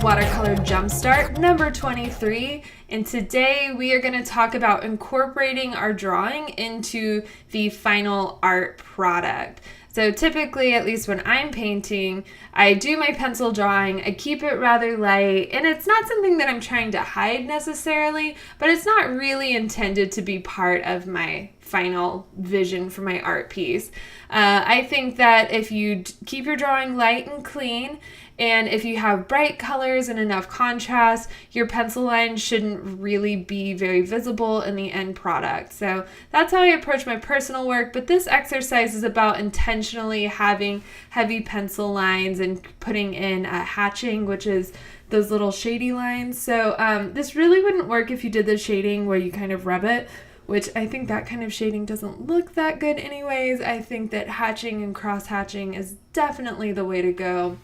Watercolor Jumpstart number 23, and today we are going to talk about incorporating our drawing into the final art product. So typically, at least when I'm painting, I do my pencil drawing, I keep it rather light, and it's not something that I'm trying to hide necessarily, but it's not really intended to be part of my final vision for my art piece. I think that if you keep your drawing light and clean, and if you have bright colors and enough contrast, your pencil lines shouldn't really be very visible in the end product. So that's how I approach my personal work, but this exercise is about intentionally having heavy pencil lines and putting in hatching, which is those little shady lines. So this really wouldn't work if you did the shading where you kind of rub it, which I think that kind of shading doesn't look that good anyways. I think that hatching and cross hatching is definitely the way to go.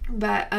But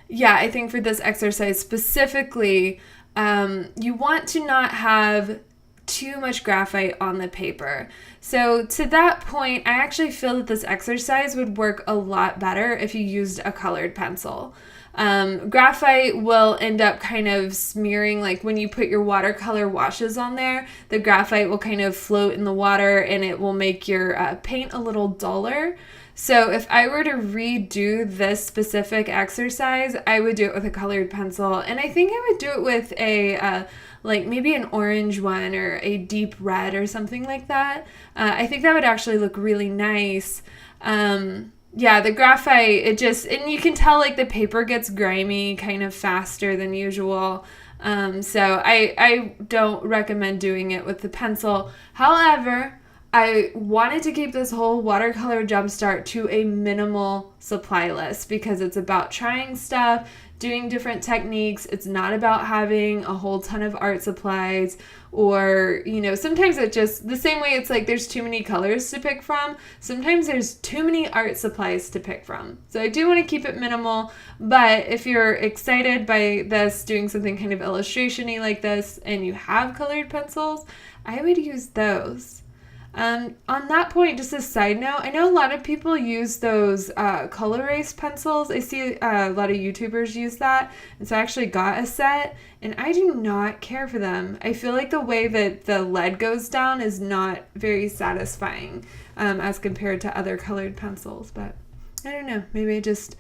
yeah, I think for this exercise specifically, you want to not have too much graphite on the paper. So to that point, I actually feel that this exercise would work a lot better if you used a colored pencil. Graphite will end up kind of smearing, like when you put your watercolor washes on there, the graphite will kind of float in the water and it will make your paint a little duller. So if I were to redo this specific exercise, I would do it with a colored pencil, and I think I would do it with a like maybe an orange one or a deep red or something like that. I think that would actually look really nice. Yeah, the graphite, and you can tell like the paper gets grimy kind of faster than usual. So I don't recommend doing it with the pencil. However, I wanted to keep this whole watercolor jumpstart to a minimal supply list because it's about trying stuff, doing different techniques. It's not about having a whole ton of art supplies, or, you know, sometimes it just, the same way it's like there's too many colors to pick from, sometimes there's too many art supplies to pick from. So I do want to keep it minimal, but if you're excited by this, doing something kind of illustration-y like this, and you have colored pencils, I would use those. On that point, just a side note, I know a lot of people use those color erase pencils. I see a lot of YouTubers use that, and so I actually got a set, and I do not care for them. I feel like the way that the lead goes down is not very satisfying as compared to other colored pencils, but I don't know, maybe I just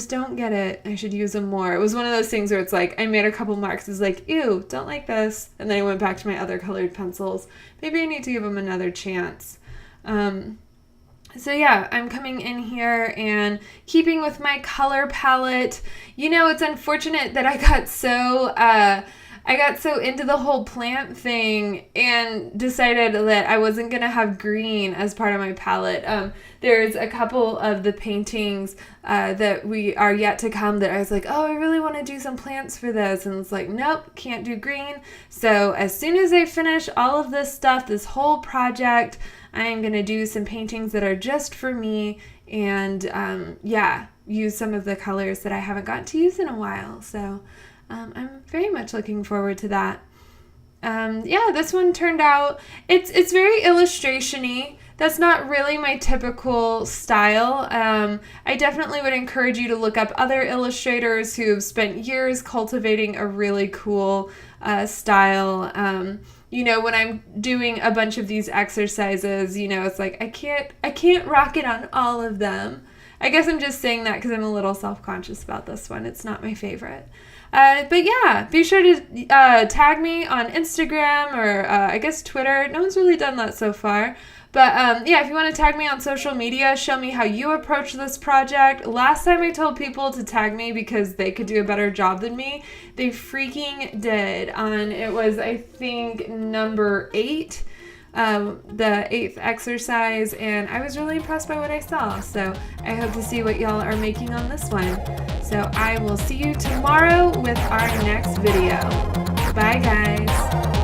don't get it. I should use them more. It was one of those things where it's like, I made a couple marks. It's like, ew, don't like this. And then I went back to my other colored pencils. Maybe I need to give them another chance. So yeah, I'm coming in here and keeping with my color palette. You know, it's unfortunate that I got so into the whole plant thing and decided that I wasn't going to have green as part of my palette. There's a couple of the paintings that we are yet to come that I was like, oh, I really want to do some plants for this. And it's like, nope, can't do green. So as soon as I finish all of this stuff, this whole project, I'm going to do some paintings that are just for me and yeah, use some of the colors that I haven't gotten to use in a while. So I'm very much looking forward to that. Yeah, this one turned out, it's very illustration-y. That's not really my typical style. I definitely would encourage you to look up other illustrators who have spent years cultivating a really cool style. You know, when I'm doing a bunch of these exercises, you know, it's like I can't rock it on all of them. I guess I'm just saying that because I'm a little self-conscious about this one. It's not my favorite. But yeah, be sure to tag me on Instagram or I guess Twitter. No one's really done that so far. But yeah, if you want to tag me on social media, show me how you approach this project. Last time I told people to tag me because they could do a better job than me. They freaking did. It was, I think, number 8. The 8th exercise, and I was really impressed by what I saw. So I hope to see what y'all are making on this one. So I will see you tomorrow with our next video. Bye guys.